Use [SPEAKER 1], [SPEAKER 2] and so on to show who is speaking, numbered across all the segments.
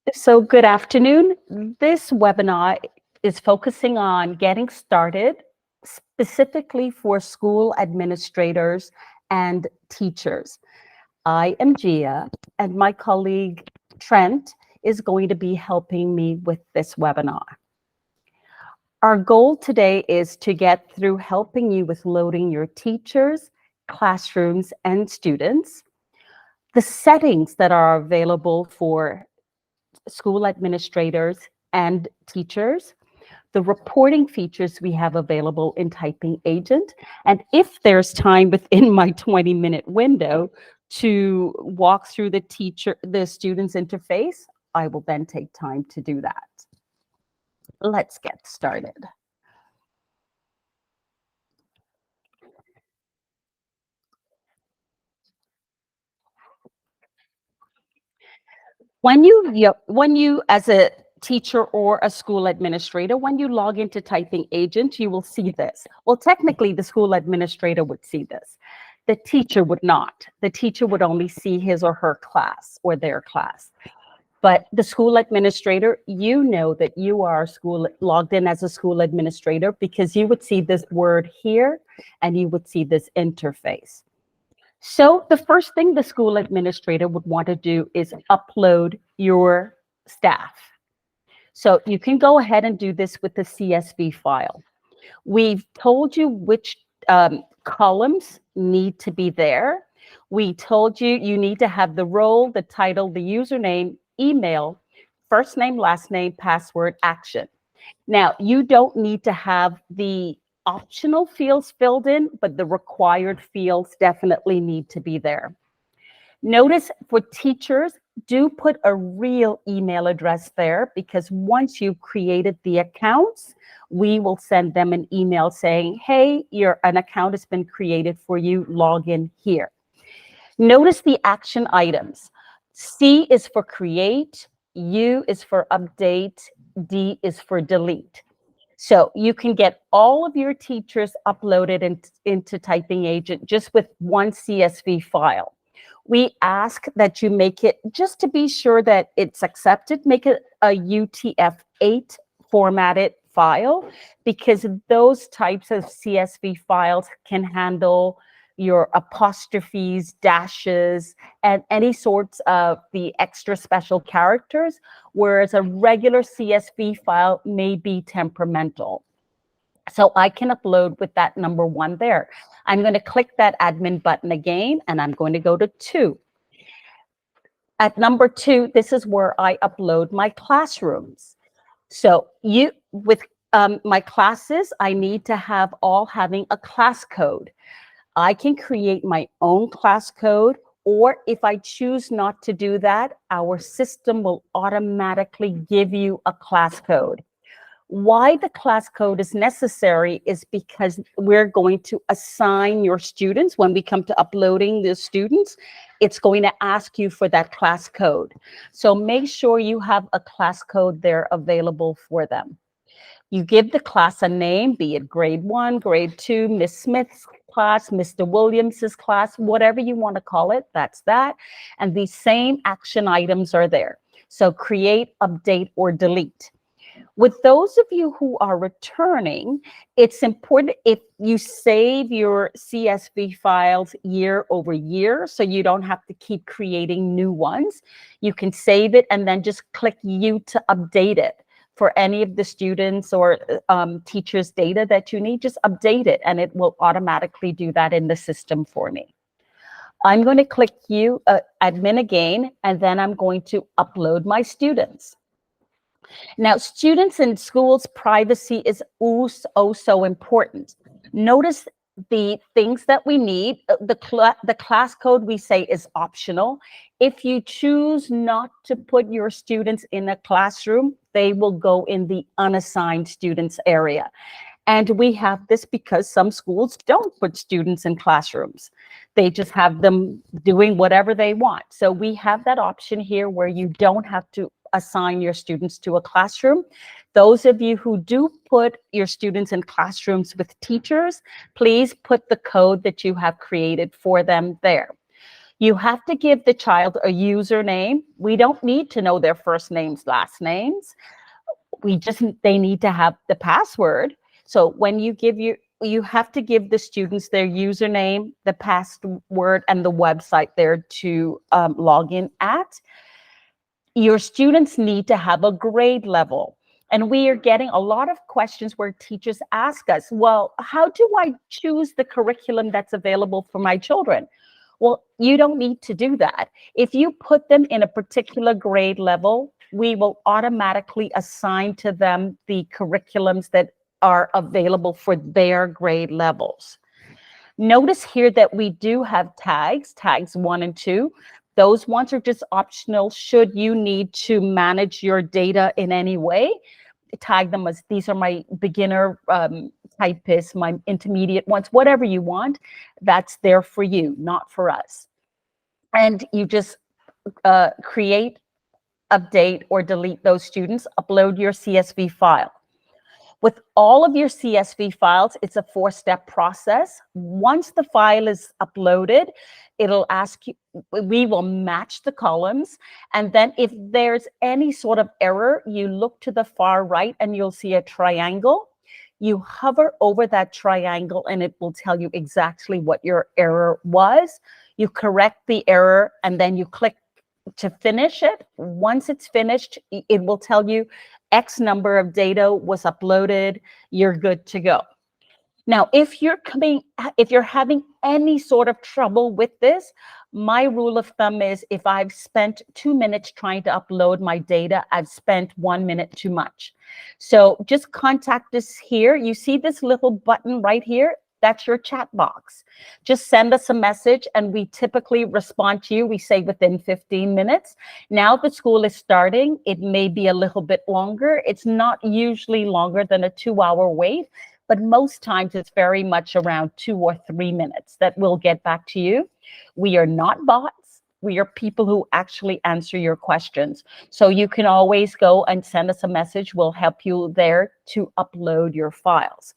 [SPEAKER 1] So good afternoon. This webinar is focusing on getting started specifically for school administrators and teachers. I am Gia, and my colleague Trent is going to be helping me with this webinar. Our goal today is to get through helping you with loading your teachers, classrooms, and students, the settings that are available for school administrators and teachers, the reporting features we have available in Typing Agent, and if there's time within my 20-minute window to walk through the student's interface, I will then take time to do that. Let's get started. When you as a teacher or a school administrator, when you log into Typing Agent, you will see this. Well, technically, the school administrator would see this. The teacher would not. The teacher would only see his or her class or their class. But the school administrator, you know that you are logged in as a school administrator because you would see this word here and you would see this interface. So the first thing the school administrator would want to do is upload your staff. So you can go ahead and do this with the CSV file. We've told you which columns need to be there. We told you you need to have the role, the title, the username, email, first name, last name, password, action. Now, you don't need to have the optional fields filled in, but the required fields definitely need to be there. Notice for teachers, do put a real email address there because once you've created the accounts, we will send them an email saying, hey, an account has been created for you, log in here. Notice the action items. C is for create, U is for update, D is for delete. So you can get all of your teachers uploaded into Typing Agent just with one CSV file. We ask that you make it, just to be sure that it's accepted, make it a UTF-8 formatted file because those types of CSV files can handle your apostrophes, dashes, and any sorts of the extra special characters, whereas a regular CSV file may be temperamental. So I can upload with that number 1 there. I'm going to click that admin button again, and I'm going to go to 2. At number 2, this is where I upload my classrooms. So with my classes, I need to have all having a class code. I can create my own class code, or if I choose not to do that, our system will automatically give you a class code. Why the class code is necessary is because we're going to assign your students. When we come to uploading the students, it's going to ask you for that class code. So make sure you have a class code there available for them. You give the class a name, be it grade 1, grade 2, Miss Smith's class, Mr. Williams's class, whatever you want to call it, that's that. And these same action items are there. So create, update, or delete. With those of you who are returning, it's important if you save your CSV files year over year, so you don't have to keep creating new ones. You can save it and then just click U to update it. For any of the students or teachers' data that you need, just update it and it will automatically do that in the system for me. I'm going to click U, admin again, and then I'm going to upload my students. Now, students in schools, privacy is oh so important. Notice the things that we need. The class code we say is optional. If you choose not to put your students in a classroom, they will go in the unassigned students area. And we have this because some schools don't put students in classrooms. They just have them doing whatever they want. So we have that option here where you don't have to assign your students to a classroom. Those of you who do put your students in classrooms with teachers, please put the code that you have created for them there. You have to give the child a username. We don't need to know their first names, last names. They need to have the password. So when you have to give the students their username, the password, and the website there to log in at. Your students need to have a grade level. And we are getting a lot of questions where teachers ask us, well, how do I choose the curriculum that's available for my children? Well, you don't need to do that. If you put them in a particular grade level, we will automatically assign to them the curriculums that are available for their grade levels. Notice here that we do have tags 1 and 2. Those ones are just optional should you need to manage your data in any way. Tag them as these are my beginner typists, my intermediate ones, whatever you want. That's there for you, not for us. And you just create, update, or delete those students, upload your CSV file. With all of your CSV files, it's a 4-step process. Once the file is uploaded, it'll ask you, we will match the columns. And then if there's any sort of error, you look to the far right and you'll see a triangle. You hover over that triangle and it will tell you exactly what your error was. You correct the error and then you click to finish it. Once it's finished, it will tell you X number of data was uploaded, you're good to go. Now, if you're having any sort of trouble with this, my rule of thumb is if I've spent 2 minutes trying to upload my data, I've spent 1 minute too much. So just contact us here. You see this little button right here? That's your chat box. Just send us a message and we typically respond to you. We say within 15 minutes. Now the school is starting. It may be a little bit longer. It's not usually longer than a 2-hour wait, but most times it's very much around 2 or 3 minutes that we'll get back to you. We are not bots. We are people who actually answer your questions. So you can always go and send us a message. We'll help you there to upload your files.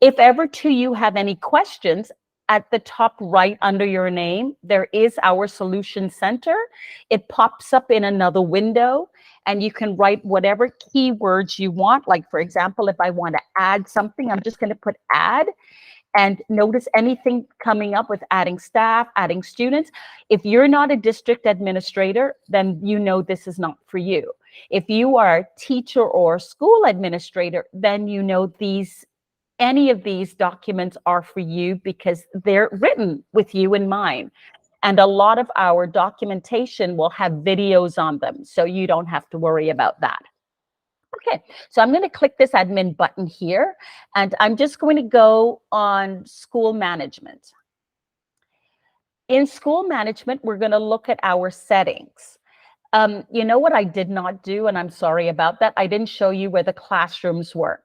[SPEAKER 1] If ever you have any questions, at the top right under your name, there is our Solution Center. It pops up in another window and you can write whatever keywords you want. Like, for example, if I want to add something, I'm just going to put add. And notice anything coming up with adding staff, adding students. If you're not a district administrator, then you know this is not for you. If you are a teacher or school administrator, then you know any of these documents are for you because they're written with you in mind. And a lot of our documentation will have videos on them, so you don't have to worry about that. Okay, so I'm going to click this admin button here, and I'm just going to go on school management. In school management, we're going to look at our settings. You know what I did not do, and I'm sorry about that. I didn't show you where the classrooms were.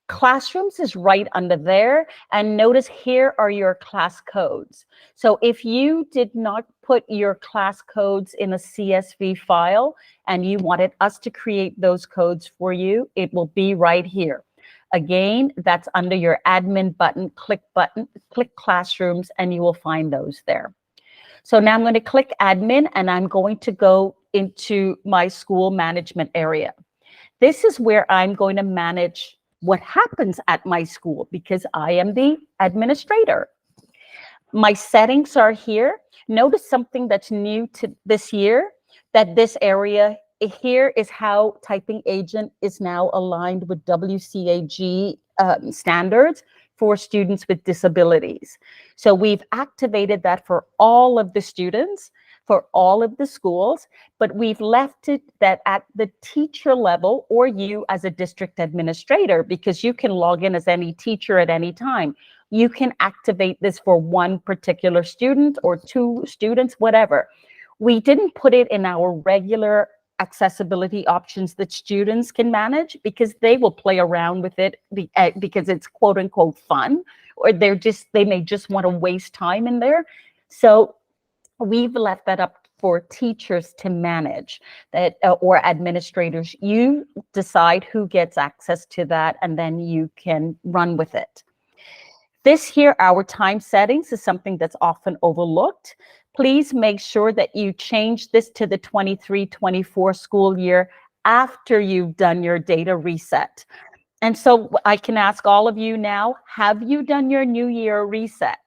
[SPEAKER 1] Classrooms is right under there, and notice here are your class codes. So if you did not put your class codes in a CSV file and you wanted us to create those codes for you, it will be right here. Again, that's under your admin button, click classrooms, and you will find those there. So now I'm going to click admin and I'm going to go into my school management area. This is where I'm going to manage what happens at my school because I am the administrator. My settings are here. Notice something that's new to this year, that this area here is how typing agent is now aligned with WCAG standards for students with disabilities. So we've activated that for all of the students, for all of the schools, but we've left it that at the teacher level or you as a district administrator, because you can log in as any teacher at any time. You can activate this for one particular student or 2 students, whatever. We didn't put it in our regular accessibility options that students can manage because they will play around with it because it's quote unquote fun, or they may just want to waste time in there. So we've left that up for teachers to manage that, or administrators. You decide who gets access to that, and then you can run with it. This here, our time settings, is something that's often overlooked. please make sure that you change this to the 23-24 school year after you've done your data reset. And so I can ask all of you now, have you done your New Year reset?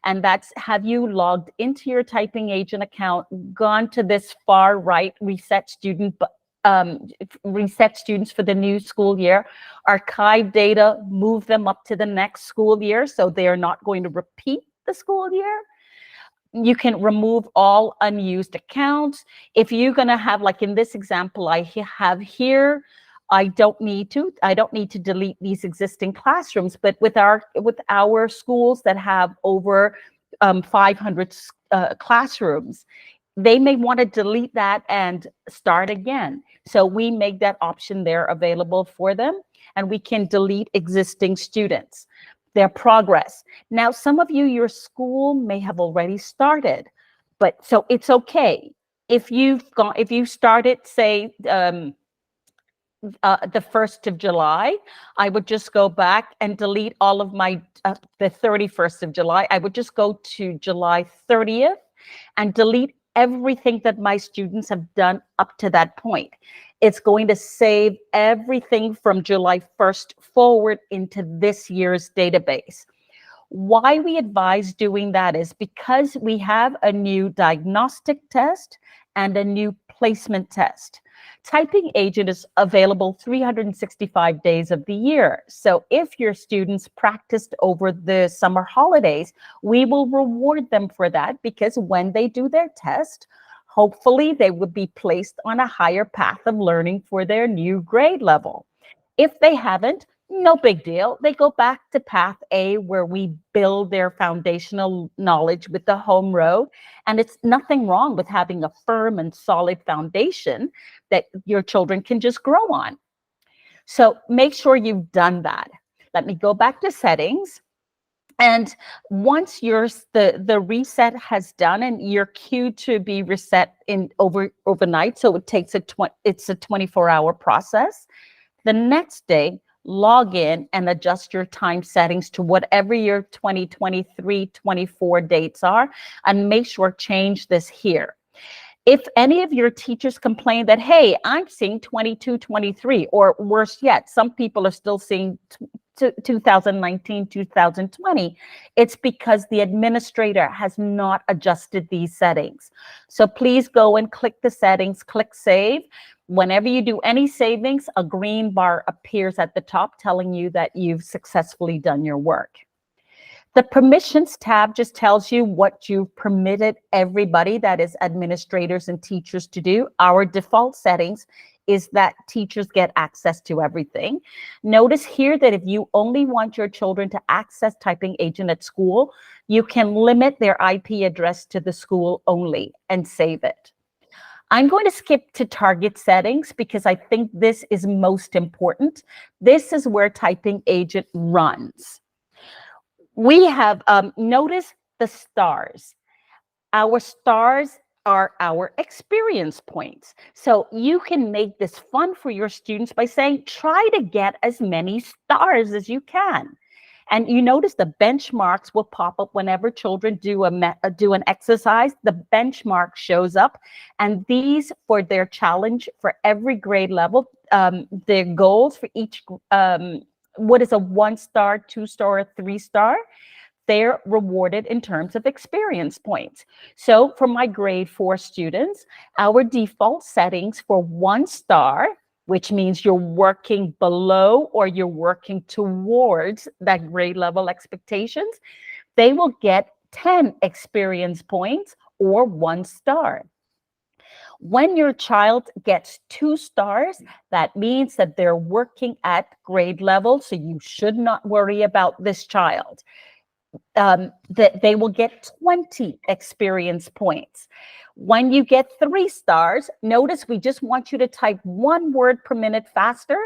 [SPEAKER 1] And that's, have you logged into your typing agent account, gone to this far right reset students for the new school year, archive data, move them up to the next school year so they are not going to repeat the school year? You can remove all unused accounts. If you're going to have, like in this example I have here, I don't need to delete these existing classrooms, but with our schools that have over 500 classrooms, they may want to delete that and start again. So we make that option there available for them, and we can delete existing students, their progress. Now, some of you, your school may have already started, but so it's okay. If you started, say, the 1st of July, I would just go back and delete all of my, the 31st of July, I would just go to July 30th and delete everything that my students have done up to that point. It's going to save everything from July 1st forward into this year's database. Why we advise doing that is because we have a new diagnostic test and a new placement test. Typing Agent is available 365 days of the year. So if your students practiced over the summer holidays, we will reward them for that, because when they do their test, hopefully they would be placed on a higher path of learning for their new grade level. If they haven't, no big deal. They go back to path A, where we build their foundational knowledge with the home road. And it's nothing wrong with having a firm and solid foundation that your children can just grow on. So make sure you've done that. Let me go back to settings. And once the reset has done, and you're queued to be reset overnight, so it takes it's a 24-hour process. The next day, log in and adjust your time settings to whatever your 2023-24 dates are, and make sure change this here. If any of your teachers complain that, hey, I'm seeing 22-23, or worse yet, some people are still seeing 2019-2020, it's because the administrator has not adjusted these settings. So please go and click the settings, click save. Whenever you do any savings, a green bar appears at the top telling you that you've successfully done your work. The permissions tab just tells you what you've permitted everybody, that is administrators and teachers, to do. Our default settings is that teachers get access to everything. Notice here that if you only want your children to access Typing Agent at school, you can limit their IP address to the school only and save it. I'm going to skip to target settings because I think this is most important. This is where Typing Agent runs. We have, notice the stars. Our stars are our experience points. So you can make this fun for your students by saying, try to get as many stars as you can. And you notice the benchmarks will pop up whenever children do an exercise. The benchmark shows up, and these, for their challenge for every grade level, their goals for each, what is a 1-star, 2-star, or 3-star, they're rewarded in terms of experience points. So for my grade 4 students, our default settings for 1 star, which means you're working below or you're working towards that grade level expectations, they will get 10 experience points or 1 star. When your child gets 2 stars, that means that they're working at grade level, so you should not worry about this child. That they will get 20 experience points. When you get 3 stars, notice we just want you to type 1 word per minute faster,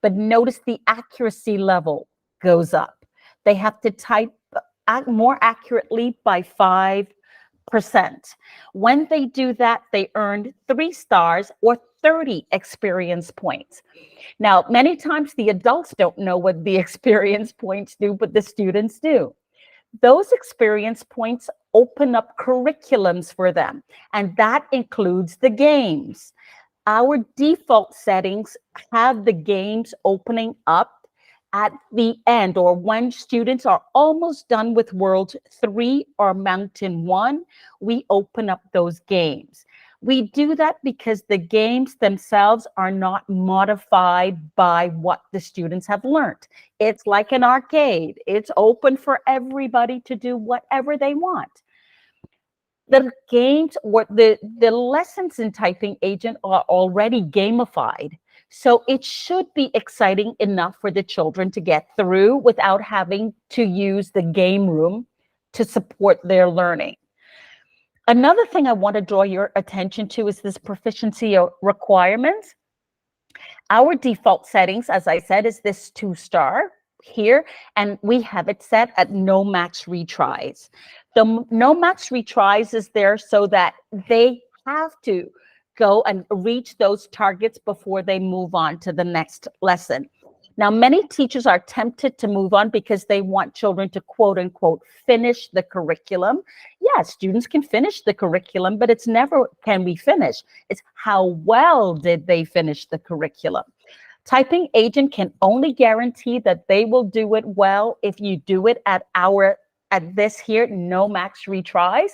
[SPEAKER 1] but notice the accuracy level goes up. They have to type more accurately by 5%. When they do that, they earned 3 stars or 30 experience points. Now, many times the adults don't know what the experience points do, but the students do. Those experience points open up curriculums for them, and that includes the games. Our default settings have the games opening up at the end, or when students are almost done with World 3 or Mountain 1, we open up those games. We do that because the games themselves are not modified by what the students have learned. It's like an arcade. It's open for everybody to do whatever they want. The games or the lessons in Typing Agent are already gamified. So it should be exciting enough for the children to get through without having to use the game room to support their learning. Another thing I want to draw your attention to is this proficiency requirements. Our default settings, as I said, is this 2-star here, and we have it set at no max retries. The no max retries is there so that they have to go and reach those targets before they move on to the next lesson. Now, many teachers are tempted to move on because they want children to quote unquote finish the curriculum. Yes, students can finish the curriculum, but it's never can we finish. It's how well did they finish the curriculum. Typing Agent can only guarantee that they will do it well if you do it at this here, no max retries.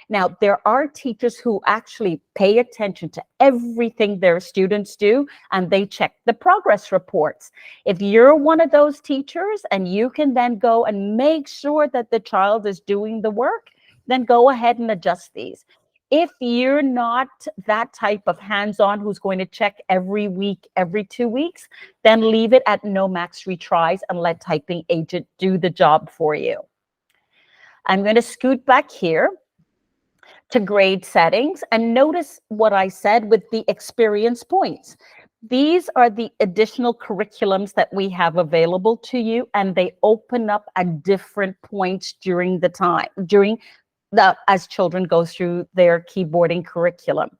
[SPEAKER 1] Now, there are teachers who actually pay attention to everything their students do, and they check the progress reports. If you're one of those teachers and you can then go and make sure that the child is doing the work, then go ahead and adjust these. If you're not that type of hands-on who's going to check every week, every 2 weeks, then leave it at no max retries and let Typing Agent do the job for you. I'm going to scoot back here to grade settings and notice what I said with the experience points. These are the additional curriculums that we have available to you, and they open up at different points during the time, as children go through their keyboarding curriculum.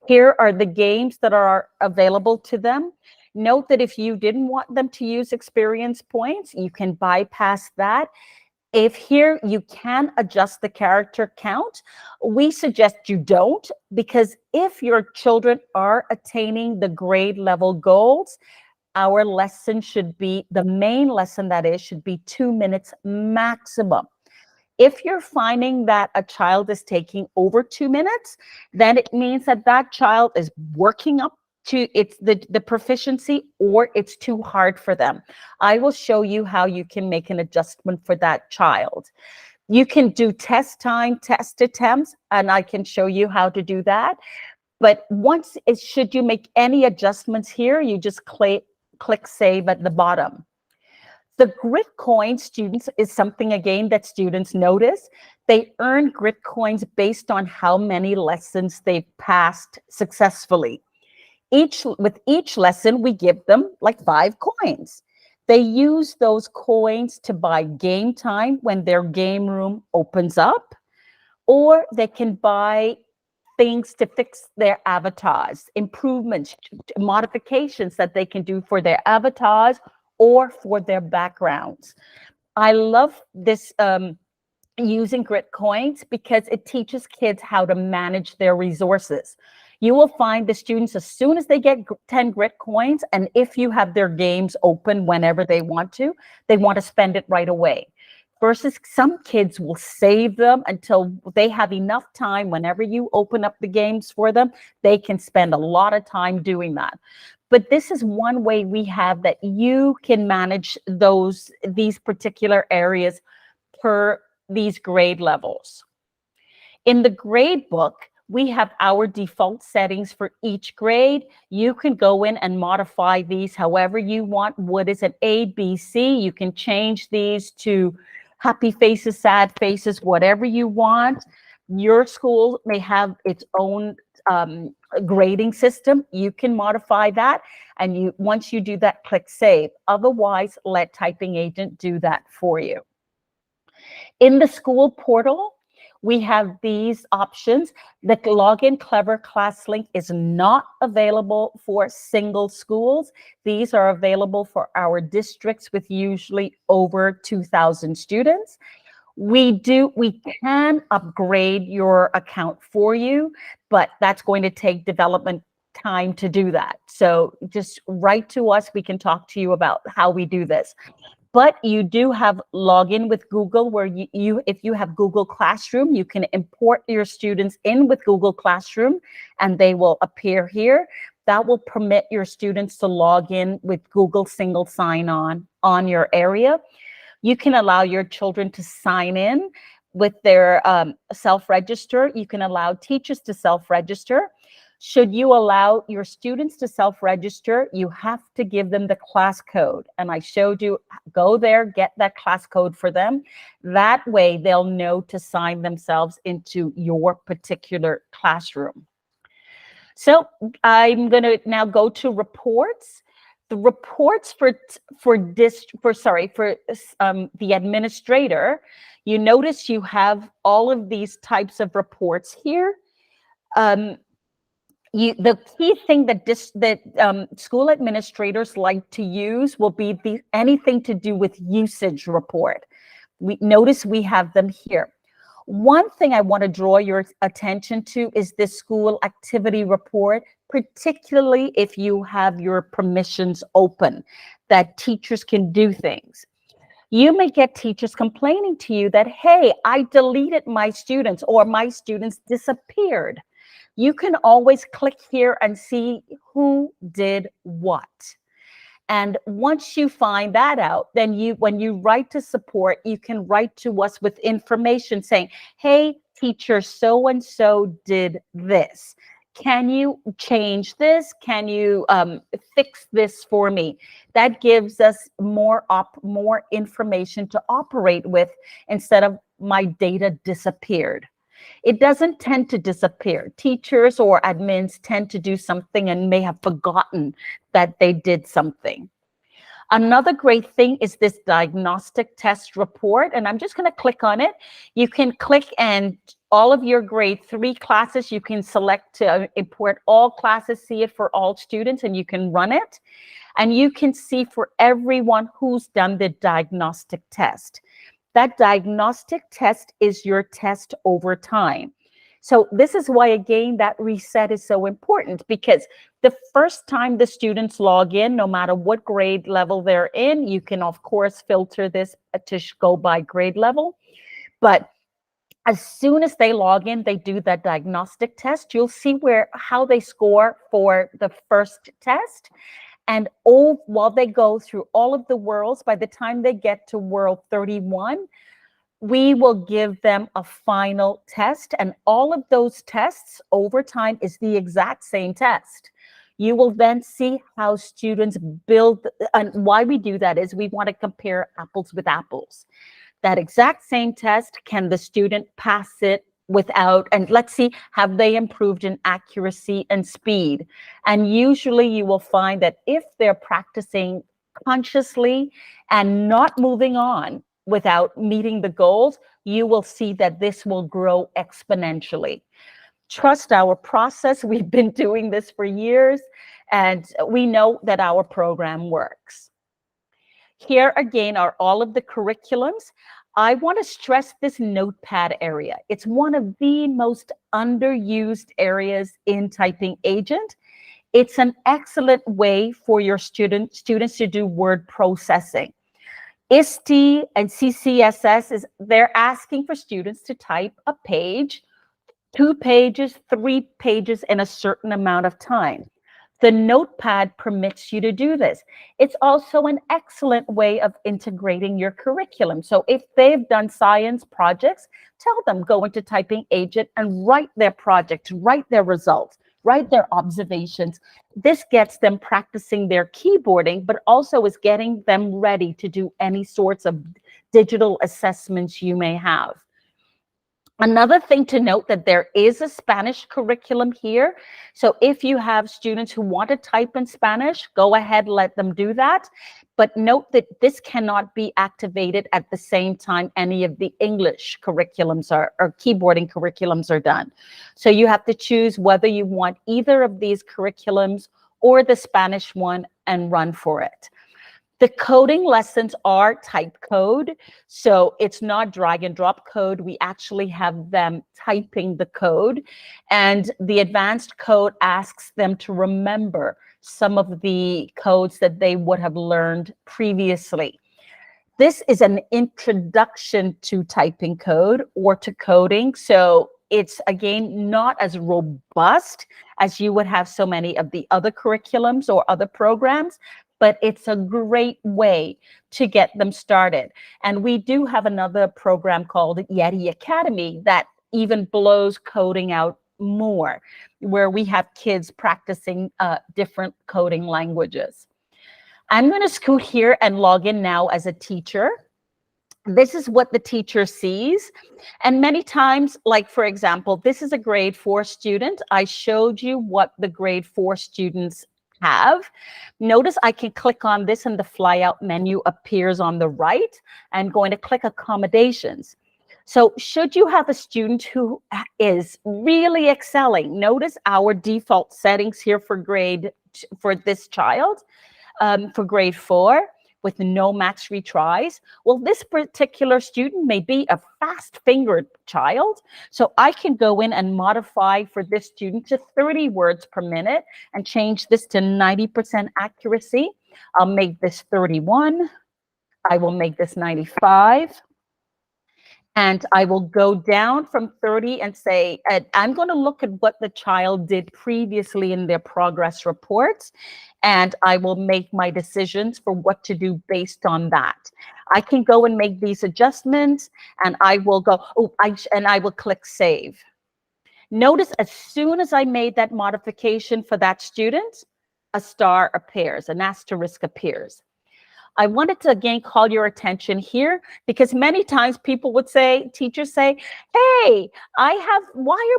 [SPEAKER 1] Here are the games that are available to them. Note that if you didn't want them to use experience points, you can bypass that. If here you can adjust the character count, we suggest you don't, because if your children are attaining the grade level goals, our lesson should be, the main lesson that is, should be 2 minutes maximum. If you're finding that a child is taking over 2 minutes, then it means that that child is working up to the proficiency, or it's too hard for them. I will show you how you can make an adjustment for that child. You can do test time, test attempts, and I can show you how to do that. But should you make any adjustments here, you just click save at the bottom. The grit coins, students, is something again that students notice. They earn grit coins based on how many lessons they've passed successfully. With each lesson, we give them like 5 coins. They use those coins to buy game time when their game room opens up, or they can buy things to fix their avatars, improvements, modifications that they can do for their avatars or for their backgrounds. I love this using grit coins because it teaches kids how to manage their resources. You will find the students, as soon as they get 10 grit coins, and if you have their games open whenever they want to spend it right away. Versus some kids will save them until they have enough time. Whenever you open up the games for them, they can spend a lot of time doing that. But this is one way we have that you can manage these particular areas per these grade levels. In the grade book, we have our default settings for each grade. You can go in and modify these however you want. What is an A, B, C? You can change these to happy faces, sad faces, whatever you want. Your school may have its own grading system. You can modify that. And once you do that, click save. Otherwise, let Typing Agent do that for you. In the school portal, we have these options. The Login Clever Class link is not available for single schools. These are available for our districts with usually over 2,000 students. We can upgrade your account for you, but that's going to take development time to do that. So just write to us. We can talk to you about how we do this. But you do have login with Google, where if you have Google Classroom, you can import your students in with Google Classroom and they will appear here. That will permit your students to log in with Google single sign-on on your area. You can allow your children to sign in with their self-register. You can allow teachers to self-register. Should you allow your students to self-register, you have to give them the class code. And I showed you, go there, get that class code for them. That way they'll know to sign themselves into your particular classroom. So I'm going to now go to reports. The reports for the administrator, you notice you have all of these types of reports here. The key thing that school administrators like to use will be anything to do with usage report. Notice we have them here. One thing I want to draw your attention to is this school activity report, particularly if you have your permissions open, that teachers can do things. You may get teachers complaining to you that, hey, I deleted my students or my students disappeared. You can always click here and see who did what. And once you find that out, then when you write to support, you can write to us with information saying, hey, teacher so-and-so did this. Can you change this? Can you fix this for me? That gives us more information to operate with instead of my data disappeared. It doesn't tend to disappear. Teachers or admins tend to do something and may have forgotten that they did something. Another great thing is this diagnostic test report, and I'm just going to click on it. You can click, and all of your grade 3 classes, you can select to import all classes, see it for all students, and you can run it. And you can see for everyone who's done the diagnostic test. That diagnostic test is your test over time. So this is why, again, that reset is so important, because the first time the students log in, no matter what grade level they're in, you can, of course, filter this to go by grade level. But as soon as they log in, they do that diagnostic test. You'll see how they score for the first test. And while they go through all of the worlds, by the time they get to world 31, we will give them a final test. And all of those tests over time is the exact same test. You will then see how students build. And why we do that is we want to compare apples with apples. That exact same test, can the student pass it without, and let's see, have they improved in accuracy and speed? And usually you will find that if they're practicing consciously and not moving on without meeting the goals, you will see that this will grow exponentially. Trust our process. We've been doing this for years, and we know that our program works. Here again are all of the curriculums. I want to stress this notepad area. It's one of the most underused areas in Typing Agent. It's an excellent way for your students to do word processing. ISTE and CCSS, they're asking for students to type a page, 2 pages, 3 pages in a certain amount of time. The notepad permits you to do this. It's also an excellent way of integrating your curriculum. So if they've done science projects, tell them, go into Typing Agent and write their project, write their results, write their observations. This gets them practicing their keyboarding, but also is getting them ready to do any sorts of digital assessments you may have. Another thing to note, that there is a Spanish curriculum here. So if you have students who want to type in Spanish, go ahead, let them do that. But note that this cannot be activated at the same time any of the English curriculums or keyboarding curriculums are done. So you have to choose whether you want either of these curriculums or the Spanish one and run for it. The coding lessons are type code, so it's not drag and drop code. We actually have them typing the code, and the advanced code asks them to remember some of the codes that they would have learned previously. This is an introduction to typing code or to coding. So it's, again, not as robust as you would have so many of the other curriculums or other programs, but it's a great way to get them started. And we do have another program called Yeti Academy that even blows coding out more, where we have kids practicing different coding languages. I'm going to scoot here and log in now as a teacher. This is what the teacher sees. And many times, like for example, this is a grade 4 student. I showed you what the grade 4 students have. Notice I can click on this and the flyout menu appears on the right. I'm going to click accommodations. So should you have a student who is really excelling, notice our default settings here for this child. For grade 4 with no max retries. Well, this particular student may be a fast-fingered child, so I can go in and modify for this student to 30 words per minute and change this to 90% accuracy. I'll make this 31. I will make this 95. And I will go down from 30 and say, I'm going to look at what the child did previously in their progress reports, and I will make my decisions for what to do based on that. I can go and make these adjustments, and I will go, and I will click save. Notice as soon as I made that modification for that student, a star appears, an asterisk appears. I wanted to again call your attention here because many times people would say, teachers say, hey, why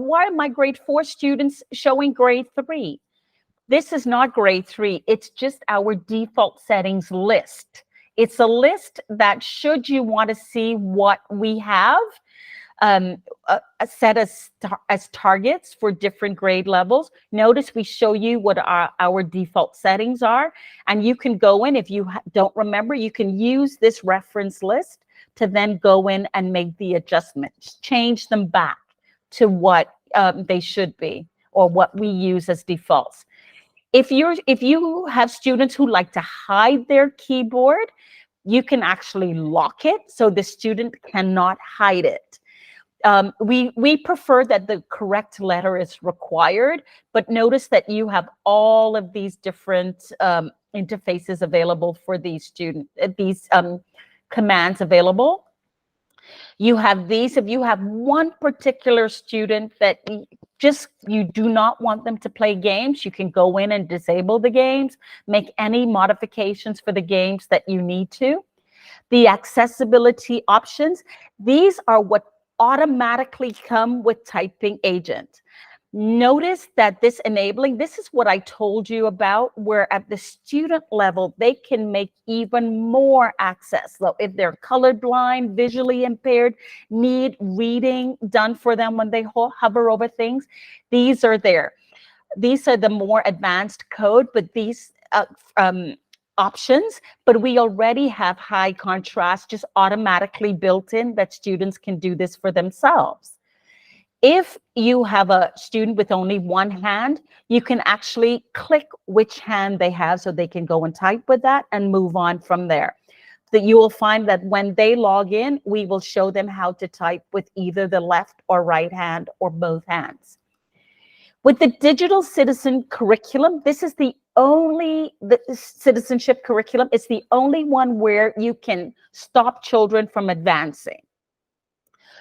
[SPEAKER 1] are my grade 4 students showing grade 3? This is not grade 3. It's just our default settings list. It's a list that should you want to see what we have set as targets for different grade levels. Notice we show you what our default settings are, and you can go in, if you don't remember, you can use this reference list to then go in and make the adjustments, change them back to what they should be or what we use as defaults. If you have students who like to hide their keyboard, you can actually lock it so the student cannot hide it. We prefer that the correct letter is required, but notice that you have all of these different interfaces available for these commands available. You have these. If you have one particular student that you do not want them to play games, you can go in and disable the games, make any modifications for the games that you need to. The accessibility options, these are what automatically come with Typing Agent. Notice that this is what I told you about, where at the student level, they can make even more access. So if they're colorblind, visually impaired, need reading done for them when they hover over things, these are there. These are the more advanced code, but these options, but we already have high contrast just automatically built in that students can do this for themselves. If you have a student with only one hand, you can actually click which hand they have so they can go and type with that and move on from there. That you will find that when they log in, we will show them how to type with either the left or right hand or both hands. With the digital citizen curriculum, this is the citizenship curriculum. It's the only one where you can stop children from advancing.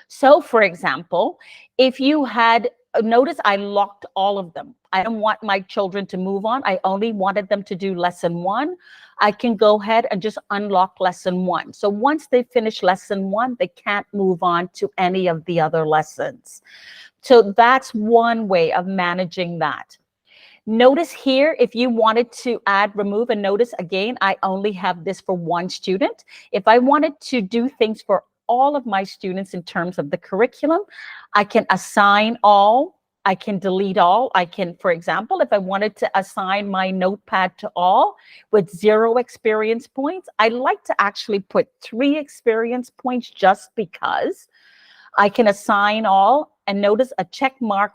[SPEAKER 1] So for example, if you had, notice I locked all of them. I don't want my children to move on. I only wanted them to do lesson 1. I can go ahead and just unlock lesson 1. So once they finish lesson 1, they can't move on to any of the other lessons. So that's one way of managing that. Notice here, if you wanted to add, remove, and notice again, I only have this for one student. If I wanted to do things for all of my students in terms of the curriculum, I can assign all, I can delete all. I can, for example, if I wanted to assign my notepad to all with 0 experience points, I like to actually put 3 experience points just because I can assign all, and notice a check mark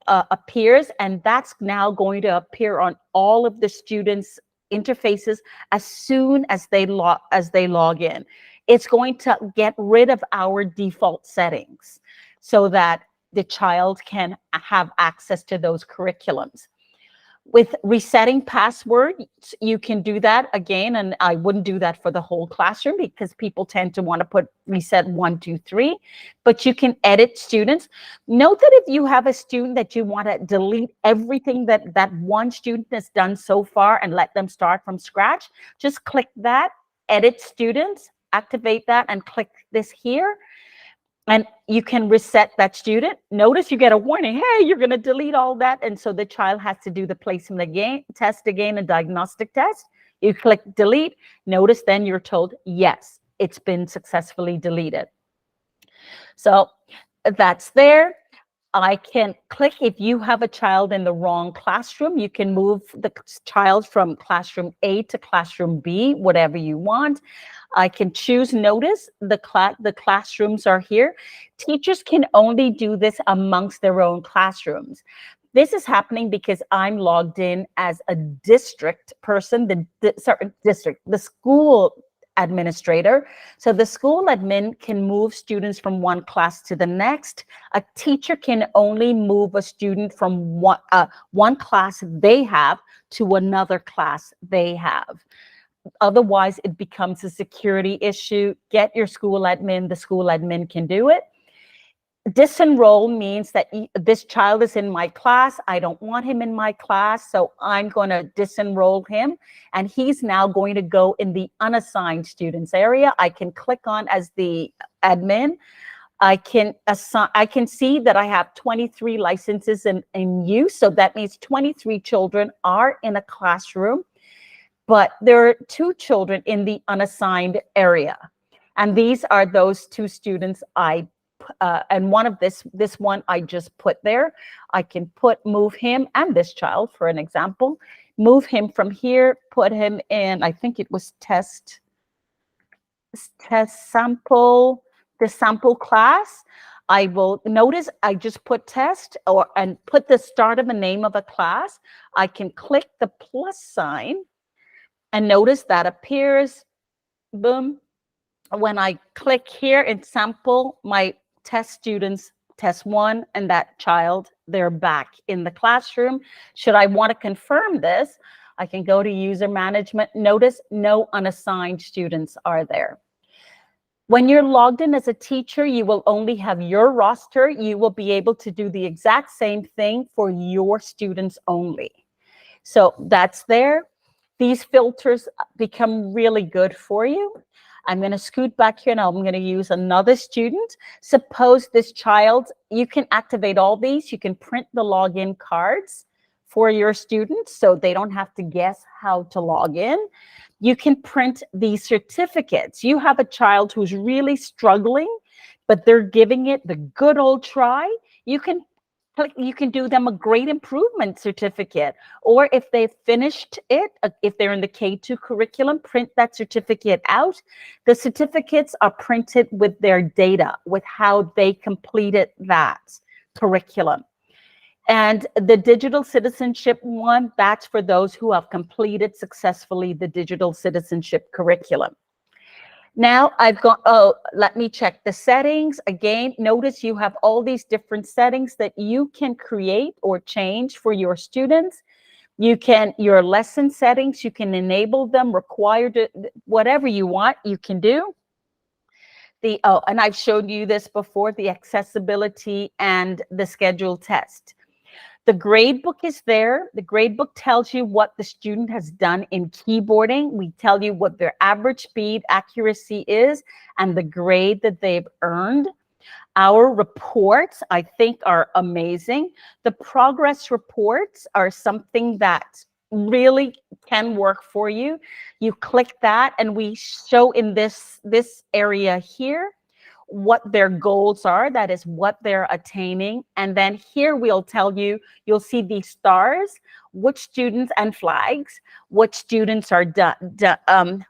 [SPEAKER 1] appears, and that's now going to appear on all of the students' interfaces as soon as they log in. It's going to get rid of our default settings so that the child can have access to those curriculums. With resetting passwords, you can do that again, and I wouldn't do that for the whole classroom because people tend to want to put reset 1, 2, 3, but you can edit students. Note that if you have a student that you want to delete everything that one student has done so far and let them start from scratch, just click that, edit students, activate that, and click this here. And you can reset that student. Notice you get a warning, hey, you're going to delete all that. And so the child has to do the placement again, test again, a diagnostic test. You click delete. Notice then you're told, yes, it's been successfully deleted. So that's there. I can click, if you have a child in the wrong classroom, you can move the child from classroom A to classroom B, whatever you want. I can choose, notice the classrooms are here. Teachers can only do this amongst their own classrooms. This is happening because I'm logged in as a district person, the school administrator. So the school admin can move students from one class to the next. A teacher can only move a student from one class they have to another class they have. Otherwise, it becomes a security issue. Get your school admin. The school admin can do it. Disenroll means that this child is in my class. I don't want him in my class, so I'm going to disenroll him. And he's now going to go in the unassigned students area. I can click on as the admin. I can see that I have 23 licenses in use. So that means 23 children are in a classroom. But there are 2 children in the unassigned area. And these are those 2 students and one of this one I just put there. I can move him and this child, for an example, move him from here, put him in, I think it was test sample, the sample class. I will notice I just put test and put the start of the name of a class. I can click the plus sign. And notice that appears, boom. When I click here in sample, my test students, test 1 and that child, they're back in the classroom. Should I want to confirm this, I can go to user management. Notice no unassigned students are there. When you're logged in as a teacher, you will only have your roster. You will be able to do the exact same thing for your students only. So that's there. These filters become really good for you. I'm going to scoot back here now. I'm going to use another student. Suppose this child, you can activate all these. You can print the login cards for your students so they don't have to guess how to log in. You can print these certificates. You have a child who's really struggling, but they're giving it the good old try. You can do them a great improvement certificate, or if they've finished it, if they're in the K2 curriculum, print that certificate out. The certificates are printed with their data, with how they completed that curriculum. And the digital citizenship one, that's for those who have completed successfully the digital citizenship curriculum. Now I've got, let me check the settings. Again, notice you have all these different settings that you can create or change for your students. You can, your lesson settings, you can enable them, required, whatever you want, you can do. And I've showed you this before, the accessibility and the scheduled test. The gradebook is there. The gradebook tells you what the student has done in keyboarding. We tell you what their average speed accuracy is and the grade that they've earned. Our reports, I think, are amazing. The progress reports are something that really can work for you. You click that and we show in this area here what their goals are, that is what they're attaining. And then here we'll tell you, you'll see these stars, which students, and flags, which students are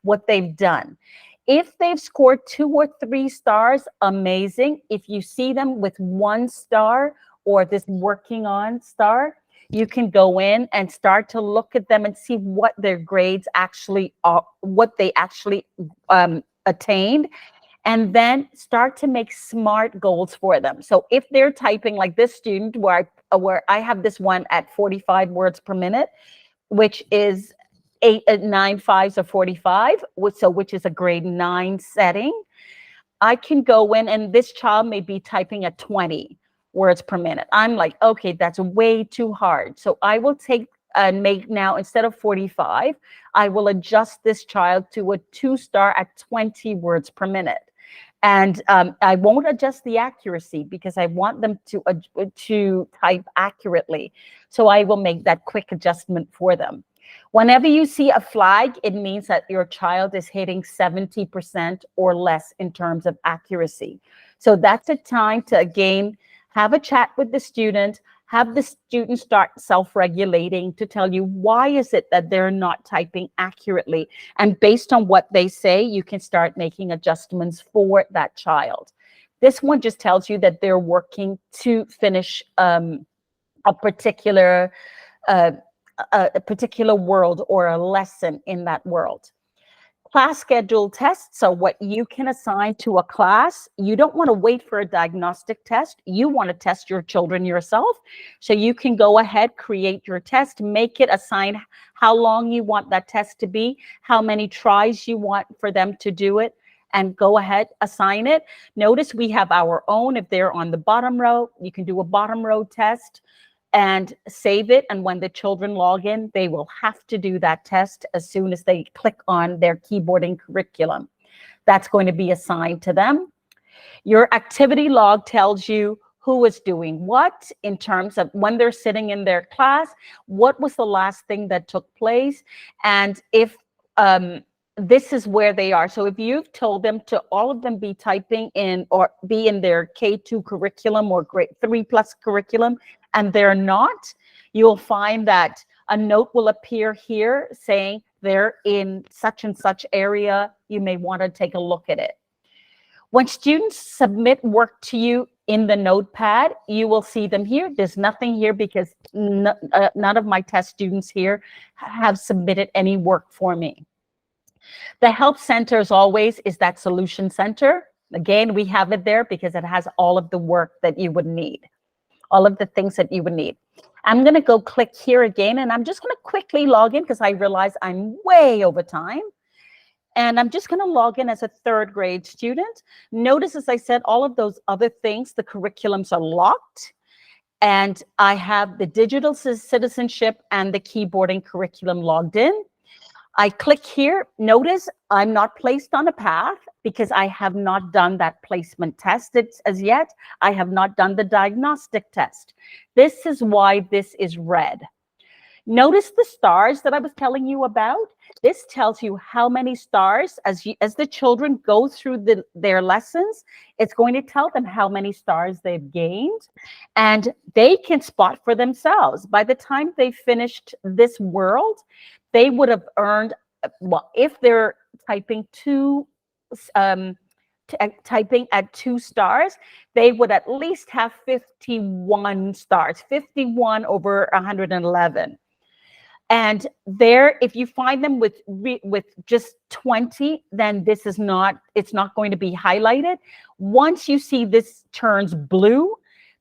[SPEAKER 1] what they've done. If they've scored 2 or 3 stars, amazing. If you see them with 1 star or this working on star, you can go in and start to look at them and see what their grades actually are, what they actually attained, and then start to make SMART goals for them. So if they're typing like this student, where I have this one at 45 words per minute, which is 9 5s or 45, which is a grade 9 setting, I can go in, and this child may be typing at 20 words per minute. I'm like, okay, that's way too hard. So I will take and make now, instead of 45, I will adjust this child to a 2-star at 20 words per minute. And I won't adjust the accuracy because I want them to type accurately. So I will make that quick adjustment for them. Whenever you see a flag, it means that your child is hitting 70% or less in terms of accuracy. So that's a time to, again, have a chat with the student, have the student start self-regulating to tell you why is it that they're not typing accurately. And based on what they say, you can start making adjustments for that child. This one just tells you that they're working to finish a particular world or a lesson in that world. Class scheduled tests are what you can assign to a class. You don't want to wait for a diagnostic test. You want to test your children yourself. So you can go ahead, create your test, make it, assign how long you want that test to be, how many tries you want for them to do it, and go ahead, assign it. Notice we have our own. If they're on the bottom row, you can do a bottom row test and save it. And when the children log in, they will have to do that test as soon as they click on their keyboarding curriculum. That's going to be assigned to them. Your activity log tells you who is doing what in terms of when they're sitting in their class, what was the last thing that took place, and if this is where they are. So if you've told them to all of them be typing in or be in their K2 curriculum or grade 3+ curriculum, and they're not, you'll find that a note will appear here saying they're in such and such area. You may want to take a look at it. When students submit work to you in the notepad, you will see them here. There's nothing here because none of my test students here have submitted any work for me. The help center, as always, is that solution center. Again, we have it there because it has all of the work that you would need, all of the things that you would need. I'm going to go click here again, and I'm just going to quickly log in because I realize I'm way over time. And I'm just going to log in as a 3rd grade student. Notice, as I said, all of those other things, the curriculums are locked. And I have the digital citizenship and the keyboarding curriculum logged in. I click here. Notice I'm not placed on a path because I have not done that placement test as yet. I have not done the diagnostic test. This is why this is red. Notice the stars that I was telling you about. This tells you how many stars, as the children go through their lessons, it's going to tell them how many stars they've gained, and they can spot for themselves. By the time they finished this world, they would have earned, well, if they're typing typing at 2 stars, they would at least have 51 stars, 51 over 111. And there, if you find them with just 20, then this is not, it's not going to be highlighted. Once you see this turns blue,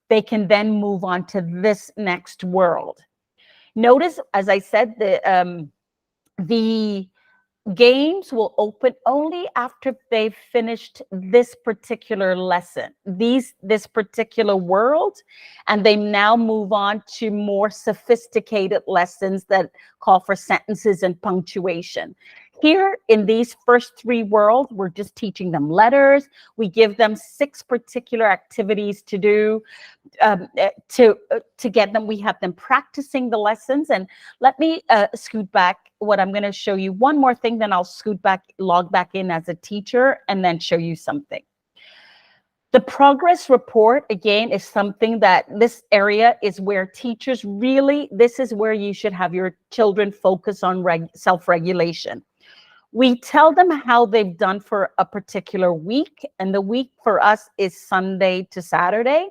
[SPEAKER 1] they can then move on to this next world. Notice, as I said, the games will open only after they've finished this particular lesson, this particular world, and they now move on to more sophisticated lessons that call for sentences and punctuation. Here in these first 3 worlds, we're just teaching them letters. We give them 6 particular activities to do to get them. We have them practicing the lessons. And let me scoot back. What I'm going to show you one more thing, then I'll scoot back, log back in as a teacher, and then show you something. The progress report, again, is something that this area is where teachers really, this is where you should have your children focus on self-regulation. We tell them how they've done for a particular week, and the week for us is Sunday to Saturday.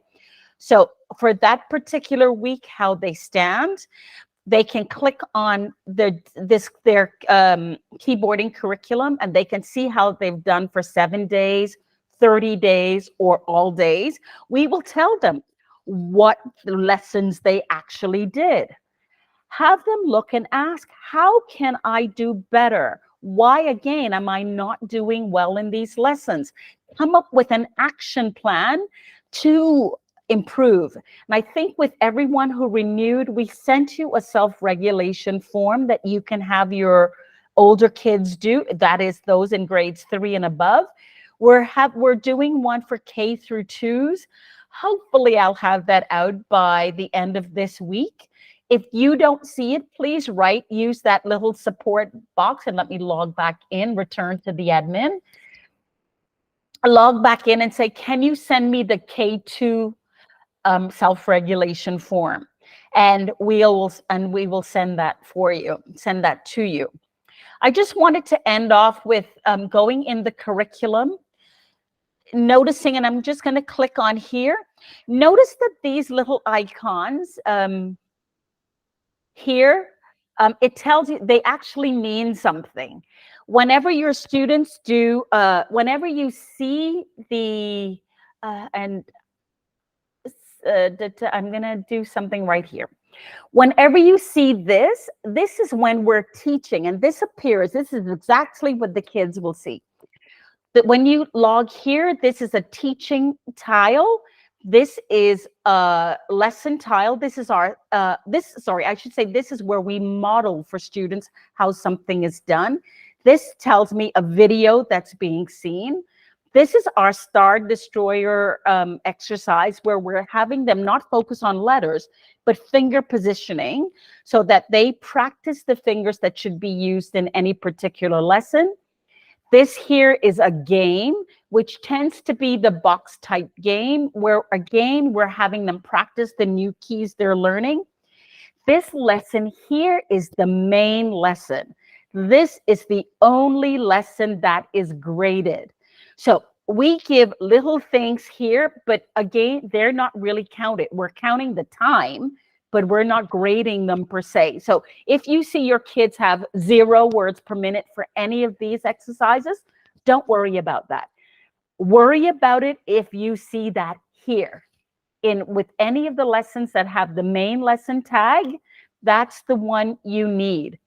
[SPEAKER 1] So for that particular week, how they stand, they can click on their keyboarding curriculum, and they can see how they've done for 7 days, 30 days, or all days. We will tell them what lessons they actually did. Have them look and ask, how can I do better? Why, again, am I not doing well in these lessons? Come up with an action plan to improve. And I think with everyone who renewed, we sent you a self-regulation form that you can have your older kids do. That is those in grades 3 and above. We're doing one for K through 2s. Hopefully I'll have that out by the end of this week. If you don't see it, please use that little support box, and let me log back in, return to the admin. Log back in and say, can you send me the K2 self-regulation form? And we will send that for you, send that to you. I just wanted to end off with going in the curriculum, noticing, and I'm just going to click on here. Notice that these little icons here, it tells you they actually mean something. Whenever your students do, whenever you see the, I'm going to do something right here. Whenever you see this, this is when we're teaching, and this appears, this is exactly what the kids will see. That when you log here, this is a teaching tile. This is a lesson tile. This is our, I should say this is where we model for students how something is done. This tells me a video that's being seen. This is our Star Destroyer exercise, where we're having them not focus on letters, but finger positioning, so that they practice the fingers that should be used in any particular lesson. This here is a game, which tends to be the box type game, where again, we're having them practice the new keys they're learning. This lesson here is the main lesson. This is the only lesson that is graded. So we give little things here, but again, they're not really counted. We're counting the time, but we're not grading them per se. So if you see your kids have 0 words per minute for any of these exercises, don't worry about that. Worry about it if you see that here. With any of the lessons that have the main lesson tag, that's the one you need.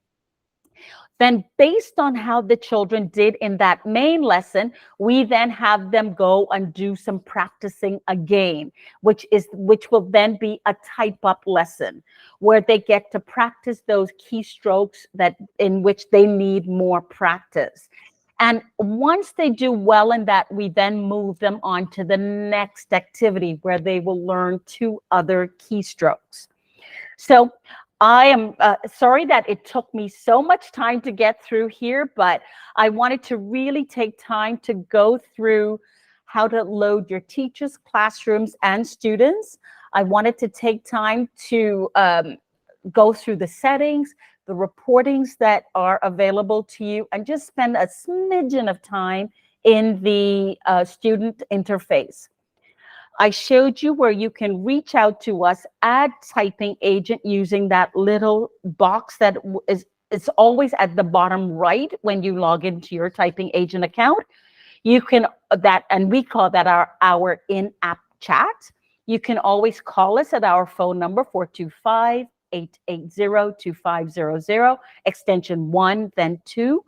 [SPEAKER 1] Then based on how the children did in that main lesson, we then have them go and do some practicing again, which will then be a type up lesson where they get to practice those keystrokes in which they need more practice. And once they do well in that, we then move them on to the next activity where they will learn 2 other keystrokes. So I am sorry that it took me so much time to get through here, but I wanted to really take time to go through how to load your teachers, classrooms, and students. I wanted to take time to go through the settings, the reportings that are available to you, and just spend a smidgen of time in the student interface. I showed you where you can reach out to us, add typing agent using that little box that is always at the bottom right when you log into your typing agent account. You can and we call that our in-app chat. You can always call us at our phone number 425-880-2500, extension 1, then 2,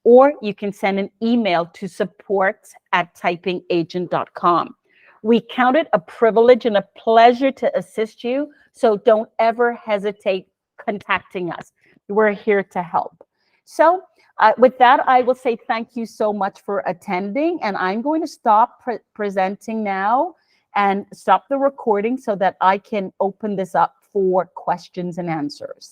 [SPEAKER 1] or you can send an email to support@typingagent.com. We count it a privilege and a pleasure to assist you, so don't ever hesitate contacting us. We're here to help. So with that, I will say thank you so much for attending, and I'm going to stop presenting now and stop the recording so that I can open this up for questions and answers.